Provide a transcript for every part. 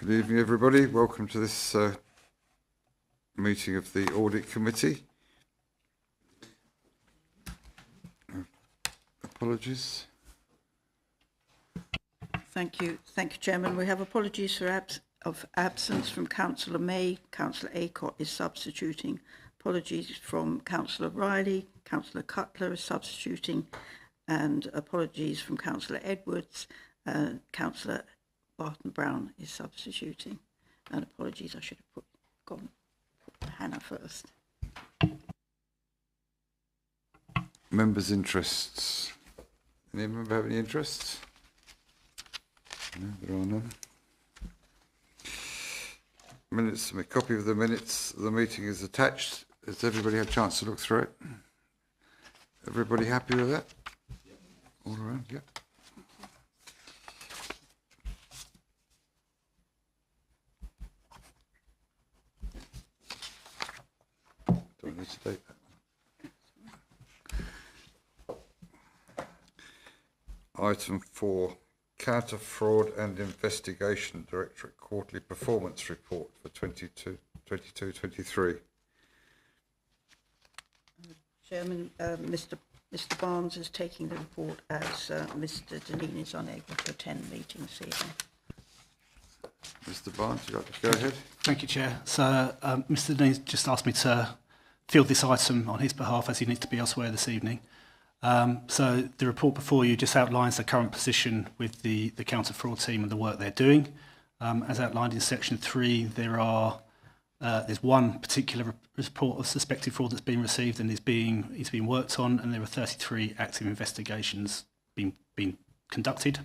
Good evening, everybody. Welcome to this meeting of the Audit Committee. Apologies. Thank you, Chairman. We have apologies for absence from Councillor May. Councillor Acott is substituting. Apologies from Councillor Riley. Councillor Cutler is substituting, and apologies from Councillor Edwards. Councillor Barton Brown is substituting. And apologies, I should have put Hannah first. Members' interests. Any member have any interests? No, there are none. Minutes. A copy of the minutes of the meeting is attached. Has everybody had a chance to look through it? Everybody happy with that? Yep. All around, yeah. Do I need to take that? Item 4, Counter Fraud and Investigation Directorate Quarterly Performance Report for 22-23. Chairman, Mr Barnes is taking the report as Mr Deneen is unable to attend the meeting this evening. Mr Barnes, you'd like to go ahead? Thank you, Chair. So Mr Deneen just asked me to field this item on his behalf as he needs to be elsewhere this evening. So the report before you just outlines the current position with the counter fraud team and the work they're doing. As outlined in section 3, there's one particular report of suspected fraud that's been received and is being worked on, and there are 33 active investigations being conducted.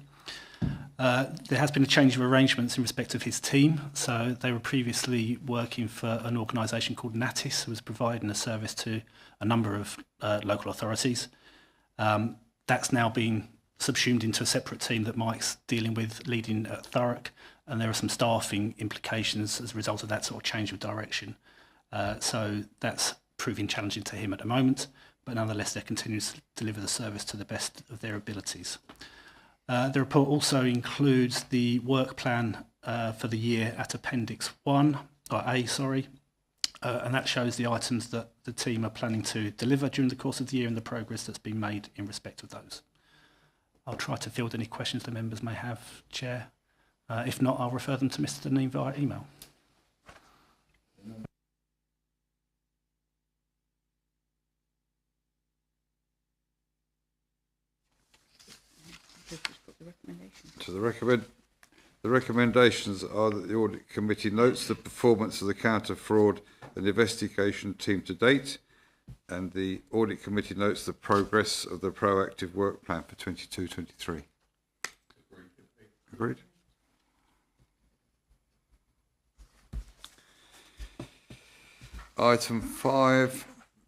There has been a change of arrangements in respect of his team. So they were previously working for an organisation called Natis, who was providing a service to a number of local authorities. That's now been subsumed into a separate team that Mike's dealing with, leading at Thurrock, and there are some staffing implications as a result of that sort of change of direction. So that's proving challenging to him at the moment, but nonetheless they're continuing to deliver the service to the best of their abilities. The report also includes the work plan for the year at Appendix 1, or A, sorry, and that shows the items that the team are planning to deliver during the course of the year and the progress that's been made in respect of those. I'll try to field any questions the members may have, Chair. If not, I'll refer them to Mr Deneen via email. So the recommendations are that the Audit Committee notes the performance of the Counter Fraud and Investigation team to date, and the Audit Committee notes the progress of the proactive work plan for 22-23. Agreed? Item 5,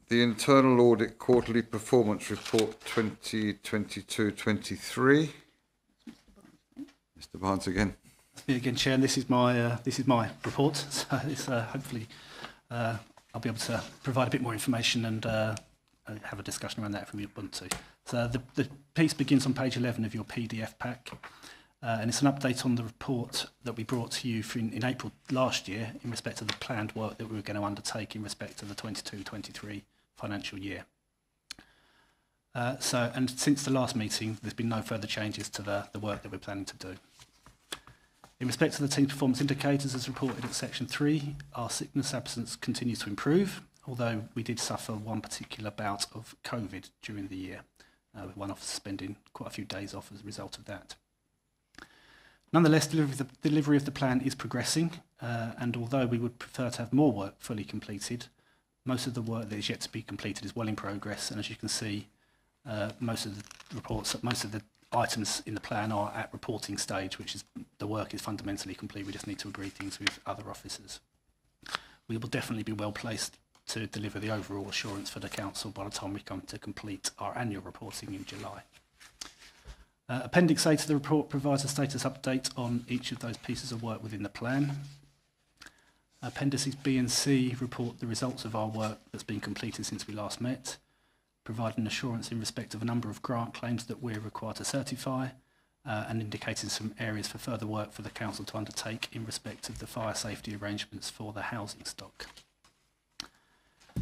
the Internal Audit Quarterly Performance Report 2022-23. Mr Barnes again. Me again, Chair, and this is my report. So it's, hopefully I'll be able to provide a bit more information and have a discussion around that if we want to. So the piece begins on page 11 of your PDF pack, and it's an update on the report that we brought to you in April last year in respect of the planned work that we were going to undertake in respect of the 22-23 financial year. And since the last meeting, there's been no further changes to the work that we're planning to do. In respect to the team's performance indicators as reported at section 3, our sickness absence continues to improve, although we did suffer one particular bout of COVID during the year, with one officer spending quite a few days off as a result of that. Nonetheless, delivery of the plan is progressing, and although we would prefer to have more work fully completed, most of the work that is yet to be completed is well in progress, and as you can see, most of the items in the plan are at reporting stage, which is the work is fundamentally complete. We just need to agree things with other officers. We will definitely be well placed to deliver the overall assurance for the council by the time we come to complete our annual reporting in July. Appendix A to the report provides a status update on each of those pieces of work within the plan. Appendices B and C report the results of our work that's been completed since we last met, providing assurance in respect of a number of grant claims that we're required to certify, and indicating some areas for further work for the council to undertake in respect of the fire safety arrangements for the housing stock.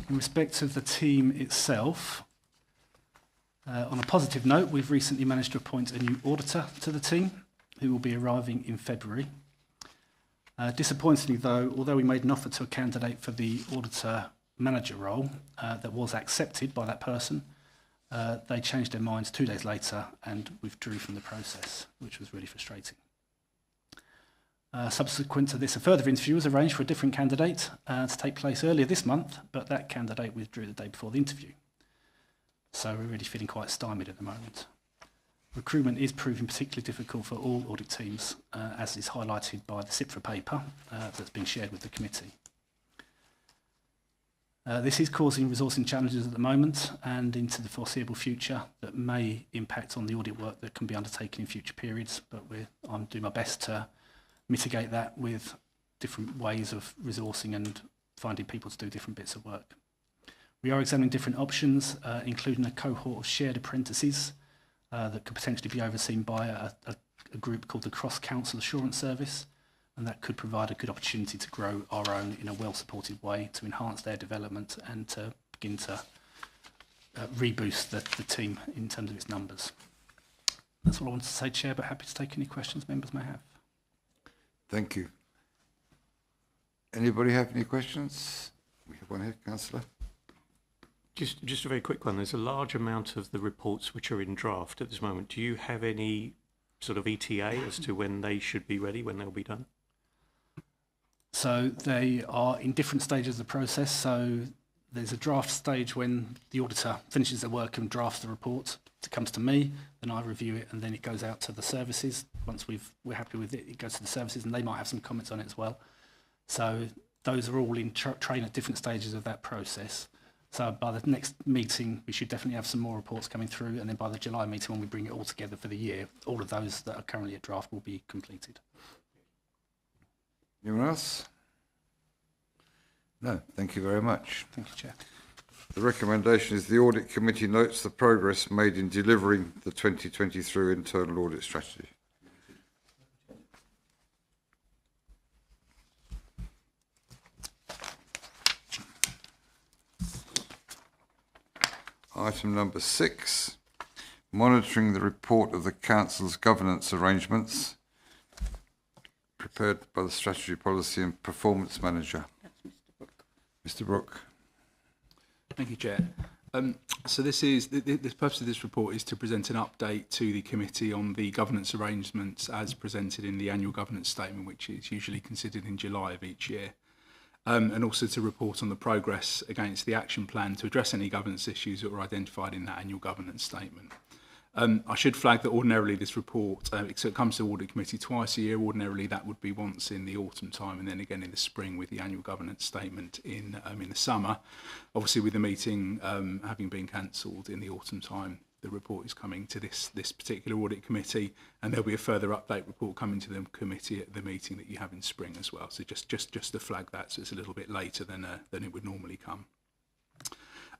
In respect of the team itself, on a positive note, we've recently managed to appoint a new auditor to the team who will be arriving in February. Disappointingly though, although we made an offer to a candidate for the auditor manager role that was accepted by that person, they changed their minds 2 days later and withdrew from the process, which was really frustrating. Subsequent to this, a further interview was arranged for a different candidate to take place earlier this month, but that candidate withdrew the day before the interview. So we're really feeling quite stymied at the moment. Recruitment is proving particularly difficult for all audit teams, as is highlighted by the CIPFA paper that's been shared with the committee. This is causing resourcing challenges at the moment and into the foreseeable future that may impact on the audit work that can be undertaken in future periods, but I'm doing my best to mitigate that with different ways of resourcing and finding people to do different bits of work. We are examining different options, including a cohort of shared apprentices that could potentially be overseen by a group called the Cross Council Assurance Service, and that could provide a good opportunity to grow our own in a well-supported way to enhance their development and to begin to reboost the team in terms of its numbers. That's all I wanted to say, Chair, but happy to take any questions members may have. Thank you. Anybody have any questions? We have one here, Councillor. Just a very quick one. There's a large amount of the reports which are in draft at this moment. Do you have any sort of ETA as to when they should be ready, when they'll be done? So they are in different stages of the process. So there's a draft stage when the auditor finishes their work and drafts the report. It comes to me, then I review it, and then it goes out to the services. Once we're happy with it, it goes to the services, and they might have some comments on it as well. So those are all in train at different stages of that process. So by the next meeting, we should definitely have some more reports coming through, and then by the July meeting, when we bring it all together for the year, all of those that are currently at draft will be completed. Anyone else? No, thank you very much. Thank you, Chair. The recommendation is the Audit Committee notes the progress made in delivering the 2023 internal audit strategy. Item number 6, monitoring the report of the Council's governance arrangements prepared by the Strategy, Policy and Performance Manager. That's Mr. Brooke. Mr. Brooke. Thank you, Chair. So the purpose of this report is to present an update to the committee on the governance arrangements as presented in the annual governance statement, which is usually considered in July of each year. And also to report on the progress against the action plan to address any governance issues that were identified in that annual governance statement. I should flag that ordinarily this report, so it comes to Audit Committee twice a year. Ordinarily that would be once in the autumn time and then again in the spring with the annual governance statement in the summer. Obviously with the meeting having been cancelled in the autumn time, the report is coming to this particular Audit Committee, and there'll be a further update report coming to the committee at the meeting that you have in spring as well. So just to flag that, so it's a little bit later than it would normally come.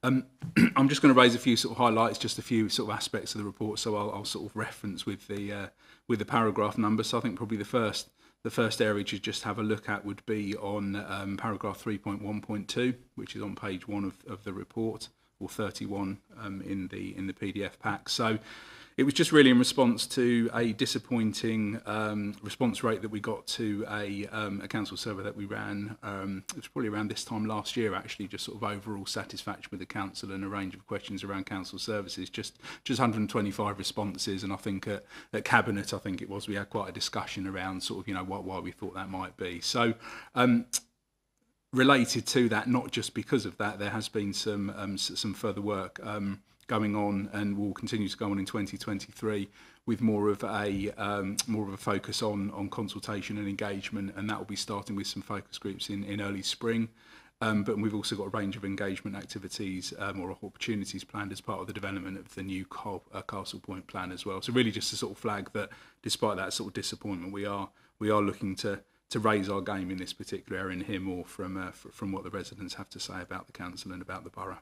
I'm just going to raise a few sort of highlights, just a few sort of aspects of the report. So I'll sort of reference with the paragraph number. So I think probably the first area to just have a look at would be on paragraph 3.1.2, which is on page 1 of the report, or 31 in the PDF pack. So it was just really in response to a disappointing response rate that we got to a council survey that we ran. It was probably around this time last year, actually, just sort of overall satisfaction with the council and a range of questions around council services. Just 125 responses, and I think at Cabinet, I think it was, we had quite a discussion around sort of why we thought that might be. So. Related to that, not just because of that, there has been some further work going on, and will continue to go on in 2023 with more of a focus on consultation and engagement, and that will be starting with some focus groups in early spring. But we've also got a range of engagement activities or opportunities planned as part of the development of the new Castle Point plan as well. So really just to sort of flag that despite that sort of disappointment, we are looking to raise our game in this particular area and hear more from what the residents have to say about the council and about the borough.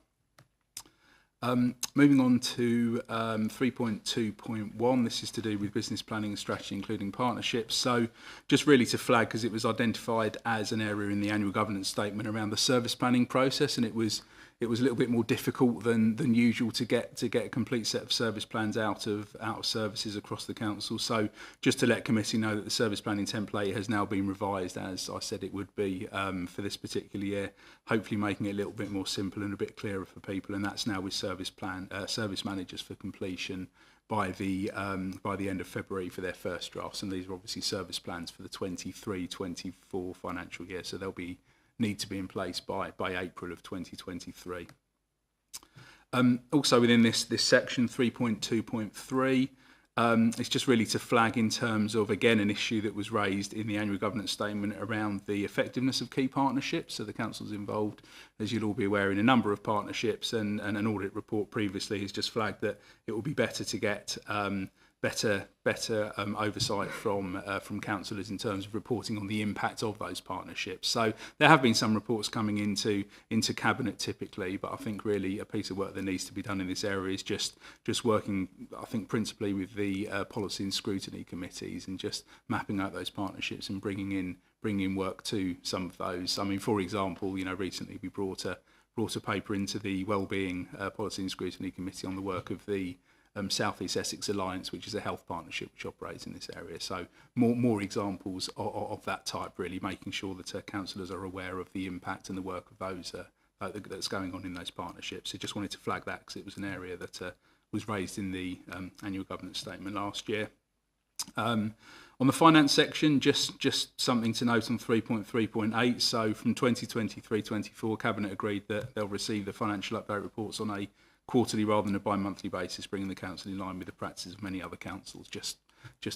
Moving on to 3.2.1, this is to do with business planning and strategy, including partnerships. So just really to flag, because it was identified as an area in the annual governance statement around the service planning process, and it was a little bit more difficult than usual to get a complete set of service plans out of services across the council. So just to let committee know that the service planning template has now been revised, as I said it would be, for this particular year, hopefully making it a little bit more simple and a bit clearer for people, and that's now with service managers for completion by the end of February for their first drafts. And these are obviously service plans for the 23-24 financial year, so they'll need to be in place by April of 2023. Also within this section 3.2.3, it's just really to flag in terms of, again, an issue that was raised in the annual governance statement around the effectiveness of key partnerships. So the council's involved, as you'll all be aware, in a number of partnerships, and an audit report previously has just flagged that it will be better to get better oversight from councillors in terms of reporting on the impact of those partnerships. So there have been some reports coming into cabinet typically, but I think really a piece of work that needs to be done in this area is just working, I think, principally with the policy and scrutiny committees, and just mapping out those partnerships and bringing in work to some of those. I mean, for example, recently we brought a paper into the Wellbeing Policy and Scrutiny Committee on the work of the South East Essex Alliance, which is a health partnership which operates in this area. So more examples of that type, really making sure that councillors are aware of the impact and the work of those that's going on in those partnerships. So just wanted to flag that because it was an area that was raised in the annual governance statement last year. On the finance section, just something to note on 3.3.8. So from 2023-24, Cabinet agreed that they'll receive the financial update reports on a quarterly rather than a bi-monthly basis, bringing the council in line with the practices of many other councils. Just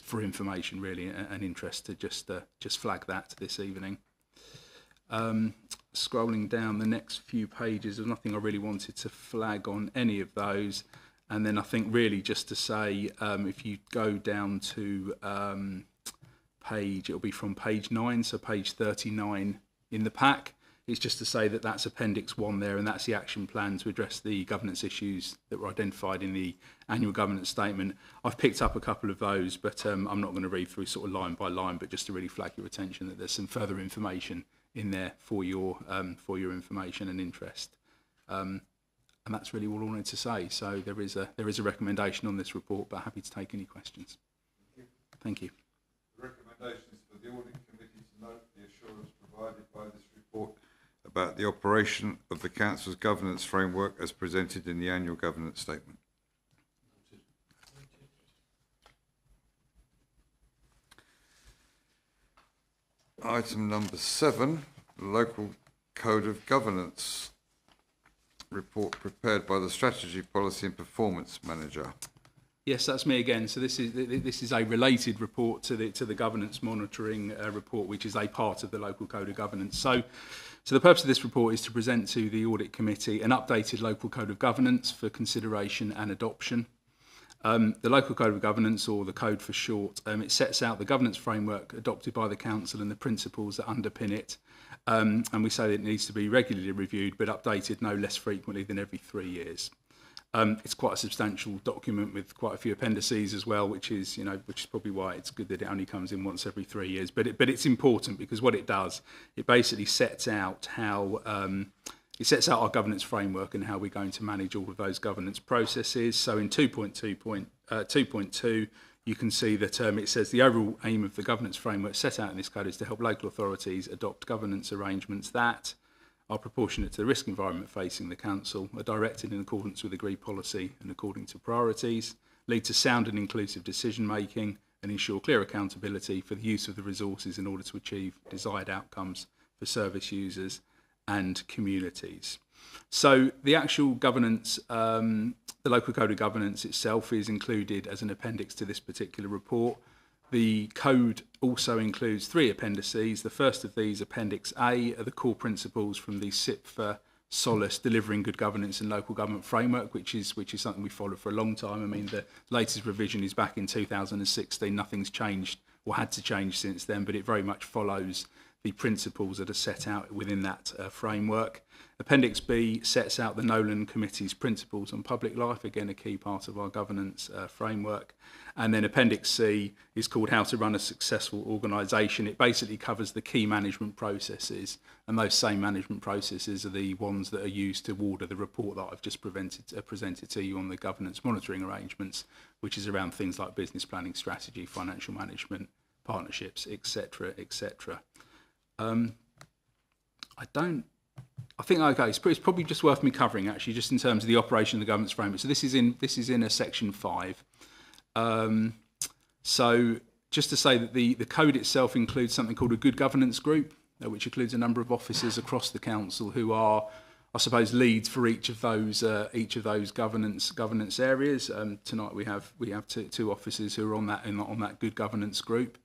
for information, really, and interest, to just flag that this evening. Scrolling down the next few pages, there's nothing I really wanted to flag on any of those. And then I think really just to say, if you go down to it'll be from page 9, so page 39 in the pack. It's just to say that that's Appendix 1 there, and that's the action plan to address the governance issues that were identified in the annual governance statement. I've picked up a couple of those, but I'm not going to read through sort of line by line, but just to really flag your attention that there's some further information in there for your information and interest. And that's really all I wanted to say. So there is a recommendation on this report, but happy to take any questions. Thank you. The recommendations for the Audit Committee to note the assurance provided by this report about the operation of the Council's governance framework as presented in the annual governance statement. Item number 7, Local Code of Governance report prepared by the Strategy, Policy and Performance Manager. Yes, that's me again. So this is a related report to the governance monitoring report, which is a part of the Local Code of Governance. So the purpose of this report is to present to the Audit Committee an updated Local Code of Governance for consideration and adoption. The Local Code of Governance, or the Code for short, it sets out the governance framework adopted by the Council and the principles that underpin it. And we say that it needs to be regularly reviewed but updated no less frequently than every 3 years. It's quite a substantial document with quite a few appendices as well, which is probably why it's good that it only comes in once every 3 years. But it's important because what it does, it basically sets out how our governance framework and how we're going to manage all of those governance processes. So in 2.2, you can see that it says the overall aim of the governance framework set out in this code is to help local authorities adopt governance arrangements that are proportionate to the risk environment facing the council, are directed in accordance with agreed policy and according to priorities, lead to sound and inclusive decision making, and ensure clear accountability for the use of the resources in order to achieve desired outcomes for service users and communities. So the actual governance, the Local Code of Governance itself is included as an appendix to this particular report. The code also includes 3 appendices. The first of these, Appendix A, are the core principles from the SIPFA Solace Delivering Good Governance and Local Government Framework, which is something we followed for a long time. I mean, the latest revision is back in 2016. Nothing's changed or had to change since then, but it very much follows the principles that are set out within that framework. Appendix B sets out the Nolan Committee's principles on public life, again a key part of our governance framework. And then Appendix C is called How to Run a Successful Organisation. It basically covers the key management processes, and those same management processes are the ones that are used to order the report that I've just presented to you on the governance monitoring arrangements, which is around things like business planning, strategy, financial management, partnerships, etc., etc. I think okay. It's probably just worth me covering actually, just in terms of the operation of the governance framework. So this is in a section 5. So just to say that the code itself includes something called a good governance group, which includes a number of officers across the council who are, I suppose, leads for each of those governance areas. Tonight we have two officers who are on that good governance group.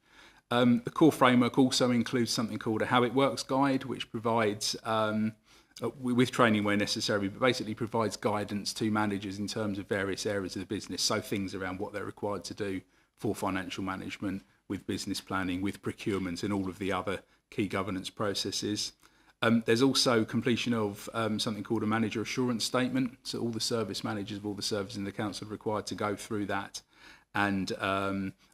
The core framework also includes something called a How It Works guide, which provides, with training where necessary, but basically provides guidance to managers in terms of various areas of the business. So things around what they're required to do for financial management, with business planning, with procurement, and all of the other key governance processes. There's also completion of something called a manager assurance statement. So all the service managers of all the services in the council are required to go through that and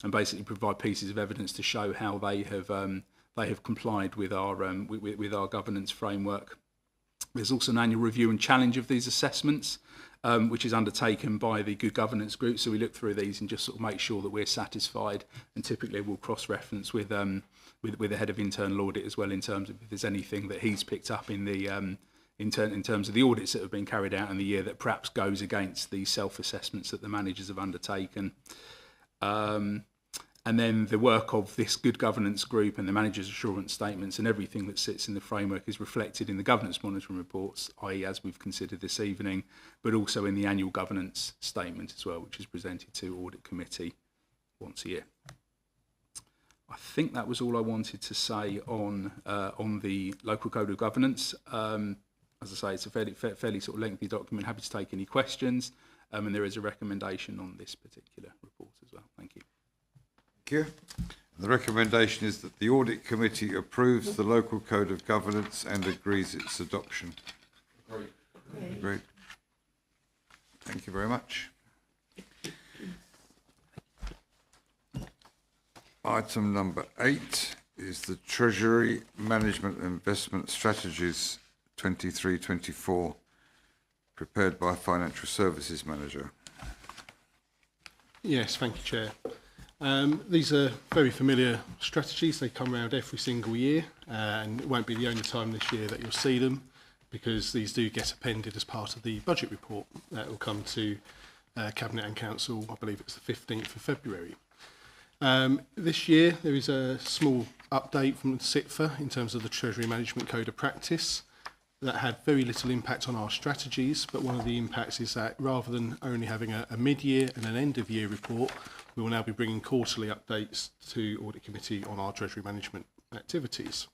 basically provide pieces of evidence to show how they have complied with our governance framework. There's also an annual review and challenge of these assessments, which is undertaken by the Good Governance Group. So we look through these and just sort of make sure that we're satisfied, and typically we'll cross-reference with the head of internal audit as well, in terms of if there's anything that he's picked up in the in terms of the audits that have been carried out in the year that perhaps goes against the self-assessments that the managers have undertaken. And then the work of this good governance group and the manager's assurance statements and everything that sits in the framework is reflected in the governance monitoring reports, i.e. as we've considered this evening, but also in the annual governance statement as well, which is presented to Audit Committee once a year. I think that was all I wanted to say on the local code of governance. As I say, it's a fairly sort of lengthy document. Happy to take any questions, and there is a recommendation on this particular report as well. Thank you. Thank you. The recommendation is that the Audit Committee approves the local code of governance and agrees its adoption. Great. Thank you very much. Item number 8 is the Treasury Management Investment Strategies 23-24, prepared by Financial Services Manager. Yes, thank you, Chair. These are very familiar strategies. They come around every single year, and it won't be the only time this year that you'll see them, because these do get appended as part of the budget report that will come to Cabinet and Council, I believe it's the 15th of February. This year there is a small update from the SITFA in terms of the Treasury Management Code of Practice that had very little impact on our strategies, but one of the impacts is that rather than only having a mid-year and an end-of-year report, we will now be bringing quarterly updates to Audit Committee on our Treasury management activities.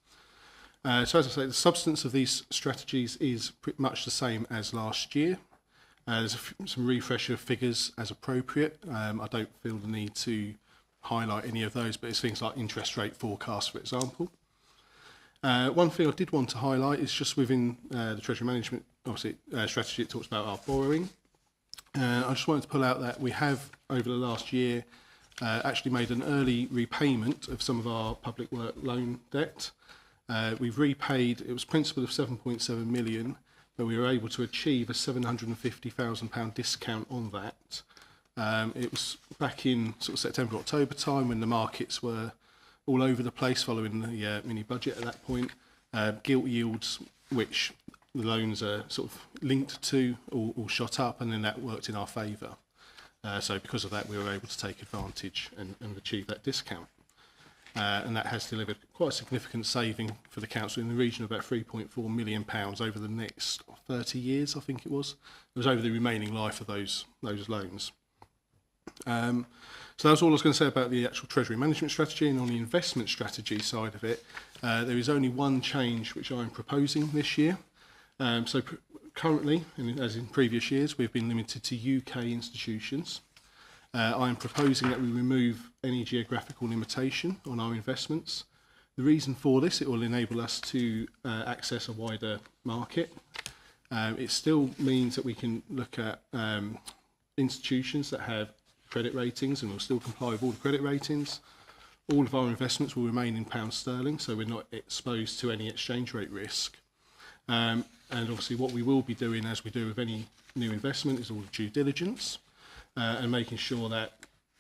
So as I say, the substance of these strategies is pretty much the same as last year. There's some refresher figures as appropriate. I don't feel the need to highlight any of those, but it's things like interest rate forecasts, for example. One thing I did want to highlight is just within the Treasury Management strategy, it talks about our borrowing. I just wanted to pull out that we have, over the last year, actually made an early repayment of some of our public work loan debt. We've repaid, it was principal of 7.7 million, but we were able to achieve a £750,000 discount on that. It was back in sort of September, October time when the markets were all over the place following the mini budget at that point. Gilt yields, which the loans are sort of linked to, all shot up, and then that worked in our favour. So because of that, we were able to take advantage and achieve that discount. And that has delivered quite a significant saving for the council in the region of about £3.4 million over the next 30 years, I think it was. It was over the remaining life of those loans. So that's all I was going to say about the actual Treasury Management Strategy. And on the investment strategy side of it, there is only one change which I'm proposing this year. So currently, as in previous years, we've been limited to UK institutions. I am proposing that we remove any geographical limitation on our investments. The reason for this, it will enable us to access a wider market. It still means that we can look at institutions that have credit ratings and will still comply with all the credit ratings. All of our investments will remain in pound sterling, so we're not exposed to any exchange rate risk. And obviously what we will be doing, as we do with any new investment, is all the due diligence and making sure that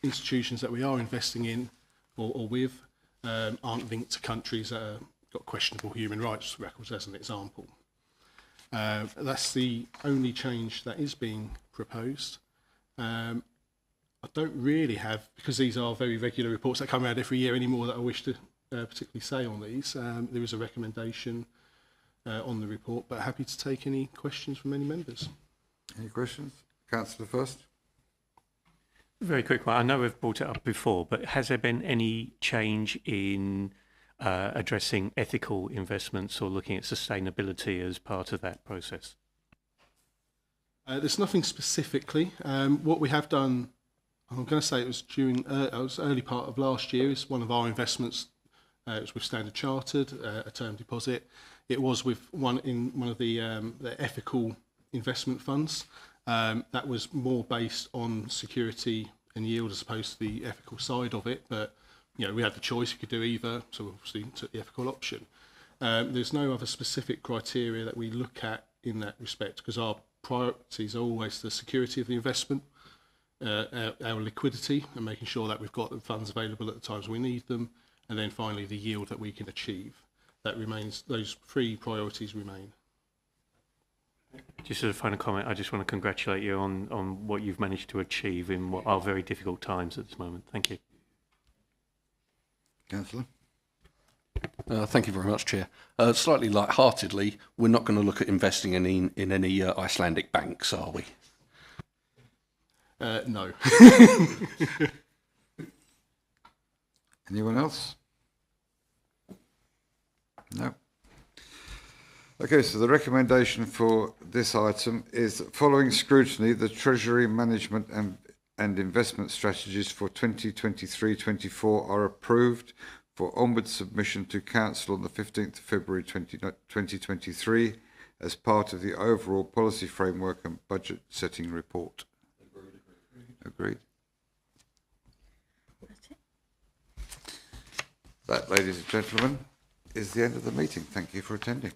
institutions that we are investing in or with aren't linked to countries that have got questionable human rights records, as an example. That's the only change that is being proposed. I don't really have, because these are very regular reports that come out every year, any more that I wish to particularly say on these. There is a recommendation on the report, but happy to take any questions from any members. Any questions? Councillor first. Very quick one. I know we've brought it up before, but has there been any change in addressing ethical investments or looking at sustainability as part of that process? There's nothing specifically. What we have done, I'm going to say it was during early part of last year, is one of our investments. It was with Standard Chartered, a term deposit. It was with one of the ethical investment funds. That was more based on security and yield as opposed to the ethical side of it. But you know, we had the choice; we could do either, so we obviously took the ethical option. There's no other specific criteria that we look at in that respect, because our priorities are always the security of the investment, our liquidity, and making sure that we've got the funds available at the times we need them, and then finally the yield that we can achieve. That remains; those three priorities remain. Just as a final comment, I just want to congratulate you on what you've managed to achieve in what are very difficult times at this moment. Thank you. Councillor. Thank you very much, Chair. Slightly light-heartedly, we're not going to look at investing in any Icelandic banks, are we? No. Anyone else? No. Okay, so the recommendation for this item is that following scrutiny, the Treasury management and investment strategies for 2023-24 are approved for onward submission to Council on the 15th of February 2023 as part of the overall policy framework and budget setting report. Agreed. That's it. That, ladies and gentlemen, is the end of the meeting. Thank you for attending.